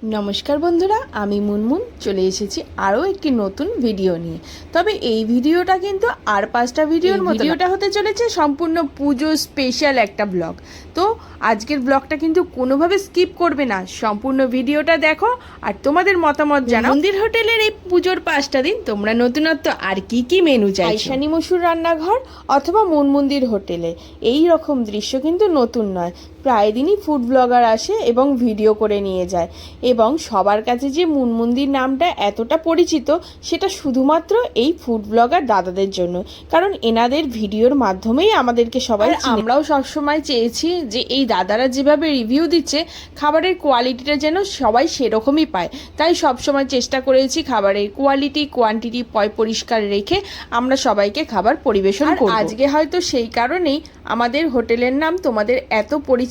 নমস্কার বন্ধুরা, আমি মুনমুন চলে এসেছি আরও একটি নতুন ভিডিও নিয়ে। তবে এই ভিডিওটা কিন্তু আর 5টা ভিডিওর মতো ভিডিওটা হতে চলেছে সম্পূর্ণ পুজো স্পেশাল একটা ব্লগ। তো আজকের ব্লগটা কিন্তু কোনোভাবে স্কিপ করবে না, সম্পূর্ণ ভিডিওটা দেখো আর তোমাদের মতামত জানাও। মন্দির হোটেলের এই পুজোর 5টা দিন তোমরা নতুনত্ব আর কি কি মেনু চাই, আইসানি মসুর রান্নাঘর অথবা মন মন্দির হোটেলে এই রকম দৃশ্য কিন্তু নতুন নয়। প্রায় দিনই ফুড ব্লগার আসে এবং ভিডিও করে নিয়ে যায়, এবং সবার কাছে যে মুন মন্দির নামটা এতটা পরিচিত সেটা শুধুমাত্র এই ফুড ব্লগার দাদাদের জন্য, কারণ এনাদের ভিডিওর মাধ্যমেই আমাদেরকে সবাই। আমরাও সবসময় চেয়েছি যে এই দাদারা যেভাবে রিভিউ দিচ্ছে খাবারের কোয়ালিটিটা যেন সবাই সেরকমই পায়, তাই সবসময় চেষ্টা করেছি খাবারের কোয়ালিটি কোয়ান্টিটি পরিষ্কার রেখে আমরা সবাইকে খাবার পরিবেশন করব। আজকে হয়তো সেই কারণেই আমাদের হোটেলের নাম তোমাদের এত পরিচিত,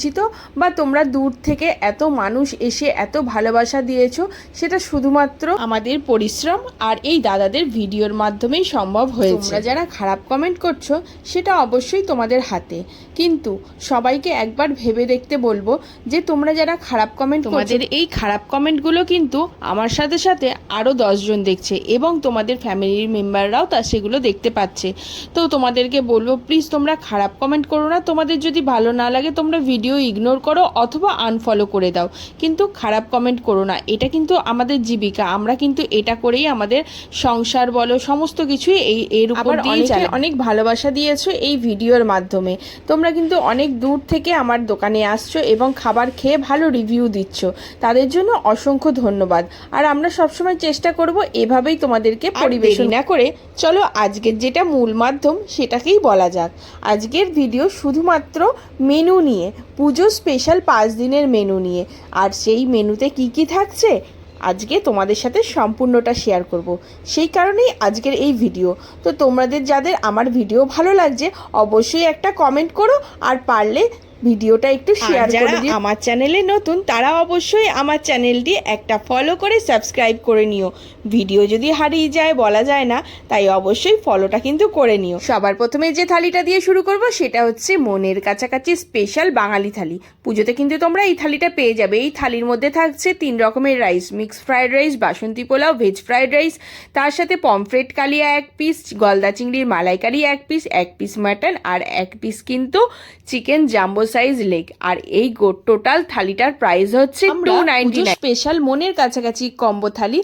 বা তোমরা দূর থেকে এত মানুষ এসে এত ভালোবাসা দিয়েছো, সেটা শুধুমাত্র আমাদের পরিশ্রম আর এই দাদাদের ভিডিওর মাধ্যমেই সম্ভব হয়েছে। তোমরা যারা খারাপ কমেন্ট করছো সেটা অবশ্যই তোমাদের হাতে, কিন্তু সবাইকে একবার ভেবে দেখতে বলবো যে তোমরা যারা খারাপ কমেন্ট, তোমাদের এই খারাপ কমেন্টগুলো কিন্তু আমার সাথে সাথে আরও 10 জন দেখছে এবং তোমাদের ফ্যামিলির মেম্বাররাও তা সেগুলো দেখতে পাচ্ছে। তো তোমাদেরকে বলবো প্লিজ তোমরা খারাপ কমেন্ট করো না। তোমাদের যদি ভালো না লাগে তোমরা ভিডিও ইগনোর করো অথবা আনফলো করে দাও, কিন্তু খারাপ কমেন্ট করো না। এটা কিন্তু আমাদের জীবিকা, আমরা কিন্তু এটা করেই আমাদের সংসার বলো সমস্ত কিছুই এর উপর অনেক ভালোবাসা দিয়েছো এই ভিডিওর মাধ্যমে। তোমরা কিন্তু অনেক দূর থেকে আমার দোকানে আসছো এবং খাবার খেয়ে ভালো রিভিউ দিচ্ছ, তাদের জন্য অসংখ্য ধন্যবাদ। আর আমরা সবসময় চেষ্টা করব এভাবেই তোমাদেরকে পরিবেশন না করে। চলো আজকের যেটা মূল মাধ্যম সেটাকেই বলা যাক। আজকের ভিডিও শুধুমাত্র মেনু নিয়ে, পুজো স্পেশাল 5 দিনের মেনু নিয়ে। আর সেই মেনুতে কি কি থাকছে আজকে তোমাদের সাথে সম্পূর্ণটা শেয়ার করব, সেই কারণেই আজকের এই ভিডিও। তো তোমাদের যাদের আমার ভিডিও ভালো লাগছে অবশ্যই একটা কমেন্ট করো, আর পারলে ভিডিওটা একটু শেয়ার করে দিও। আমার চ্যানেলে নতুন তারা অবশ্যই আমার চ্যানেলটি একটা ফলো করে সাবস্ক্রাইব করে নিও। ভিডিও যদি হারিয়ে যায় বলা যায় না, তাই অবশ্যই ফলোটা কিন্তু করে নিও। সবার প্রথমে যে থালিটা দিয়ে শুরু করব সেটা হচ্ছে মনের কাছাকাছি স্পেশাল বাঙালি থালি। পুজোতে কিন্তু তোমরা এই থালিটা পেয়ে যাবে। এই থালির মধ্যে থাকছে 3 রকমের rice, mixed fried rice, Basanti pulao, veg fried rice, তার সাথে পমফ্রেট কালিয়া 1 পিস, গলদা চিংড়ির মালাইকারি 1 পিস, 1 পিস মাটন, আর 1 পিস কিন্তু চিকেন জাম্বো সাইজ লেগ। আর এই টোটাল থালিটার প্রাইস হচ্ছে 299। স্পেশাল মনের কাছাকাছি কম্বো থালি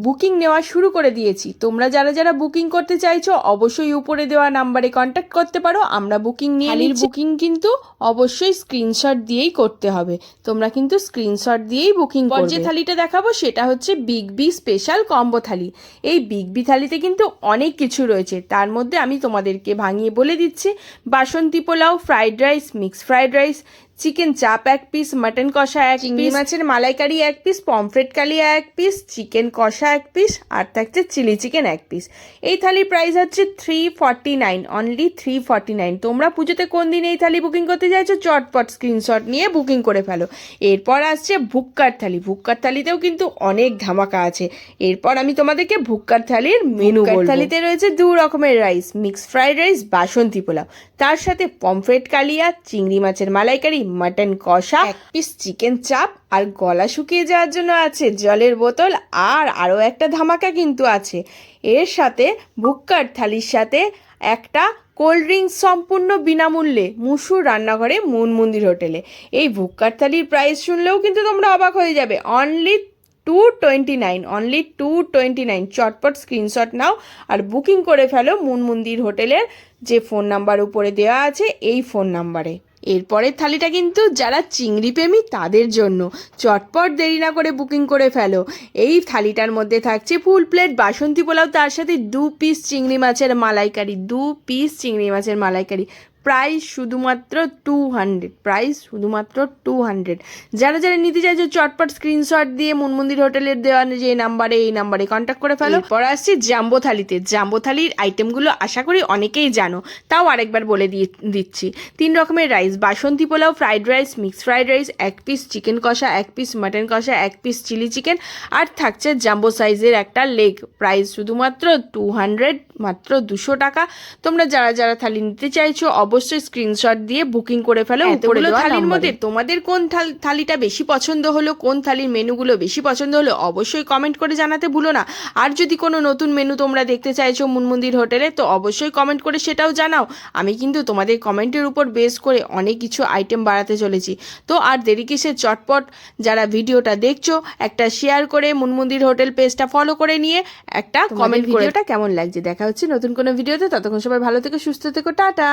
বুকিং নেওয়া শুরু করে দিয়েছি। তোমরা যারা যারা বুকিং করতে চাইছো অবশ্যই উপরে দেওয়া নাম্বারে কন্ট্যাক্ট করতে পারো, আমরা বুকিং নিয়ে নিচ্ছি। বুকিং কিন্তু অবশ্যই স্ক্রিনশট দিয়েই করতে হবে, তোমরা কিন্তু স্ক্রিনশট দিয়েই বুকিং করবে। যে থালিটা দেখাবো সেটা হচ্ছে বিগ বি স্পেশাল কম্বো থালি। এই বিগ বি থালিতে কিন্তু অনেক কিছু রয়েছে, তার মধ্যে আমি তোমাদেরকে ভাঙিয়ে বলে দিচ্ছি। Basanti pulao, fried rice, mixed fried rice, chicken chaap 1 piece, mutton কষা 1 পিস, চিংড়ি মাছের malai curry 1 piece, pomfret kalia 1 piece, chicken কষা 1 পিস, আর থাকছে চিলি চিকেন 1 পিস। এই থালির প্রাইস হচ্ছে 349, অনলি 349। তোমরা পুজোতে কোন দিন এই থালি বুকিং করতে চাইছো চটপট স্ক্রিনশট নিয়ে বুকিং করে ফেলো। এরপর আসছে ভুক্কার থালি। ভুক্কার থালিতেও কিন্তু অনেক ধামাকা আছে। এরপর আমি তোমাদেরকে ভুক্কার থালির মেনু বলবো। থালিতে রয়েছে 2 রকমের rice, mixed fried rice, Basanti pulao, তার সাথে পমফ্রেট কালিয়া, চিংড়ি মাছের মালাইকারি, মাটন কষা 1 পিস, চিকেন চাপ, আর গলা শুকিয়ে যাওয়ার জন্য আছে জলের বোতল। আর আরও একটা ধামাকা কিন্তু আছে, এর সাথে ভুক্কার থালির সাথে একটা কোল্ড ড্রিঙ্কস সম্পূর্ণ বিনামূল্যে মুসুর রান্নাঘরে মুন মন্দির হোটেলে। এই ভুক্কার থালির প্রাইস শুনলেও কিন্তু তোমরা অবাক হয়ে যাবে, অনলি 229, অনলি 229। চটপট স্ক্রিনশট নাও আর বুকিং করে ফেলো মুন মন্দির হোটেলের যে ফোন নাম্বার উপরে দেওয়া আছে এই ফোন নাম্বারে। এরপরের থালিটা কিন্তু যারা চিংড়ি প্রেমী তাদের জন্য, চটপট দেরি না করে বুকিং করে ফেলো। এই থালিটার মধ্যে থাকছে ফুল প্লেট বাসন্তী পোলাও, তার সাথে 2 পিস চিংড়ি মাছের মালাইকারি, 2 পিস চিংড়ি মাছের মালাইকারি। প্রাইস শুধুমাত্র 200, প্রাইস শুধুমাত্র 200। যারা যারা নিতে চাইছো চটপট স্ক্রিনশট দিয়ে মুন মন্দির হোটেলের দেওয়া যে নাম্বারে এই নাম্বারে কন্ট্যাক্ট করে ফেলো। এরপর আসছি জাম্বো থালিতে। জাম্বো থালির আইটেমগুলো আশা করি অনেকেই জানো, তাও আরেকবার বলে দিচ্ছি। 3 রকমের rice, Basanti pulao, fried rice, mixed fried rice, 1 piece chicken কষা, 1 পিস মাটন কষা, 1 পিস চিলি চিকেন, আর থাকছে জাম্বো সাইজের একটা লেগ। প্রাইস শুধুমাত্র 200, মাত্র 200 টাকা। তোমরা যারা যারা থালি নিতে চাইছো অবশ্যই স্ক্রিনশট দিয়ে বুকিং করে ফেলো। এতগুলো থালির মধ্যে তোমাদের কোন থালিটা বেশি পছন্দ হলো, কোন থালির মেনুগুলো বেশি পছন্দ হলো অবশ্যই কমেন্ট করে জানাতে ভুলো না। আর যদি কোনো নতুন মেনু তোমরা দেখতে চাইছো মুনমুন্দির হোটেলে তো অবশ্যই কমেন্ট করে সেটাও জানাও। আমি কিন্তু তোমাদের কমেন্টের উপর বেস করে অনেক কিছু আইটেম বাড়াতে চলেছি। তো আর দেরি কিসে, চটপট যারা ভিডিওটা দেখছো একটা শেয়ার করে মুনমুন্দির হোটেল পেজটা ফলো করে নিয়ে একটা কমেন্ট করে। ভিডিওটা কেমন লাগছে দেখা হচ্ছে নতুন কোনো ভিডিওতে। ততক্ষণ সবাই ভালো থেকো, সুস্থ থেকো, টাটা।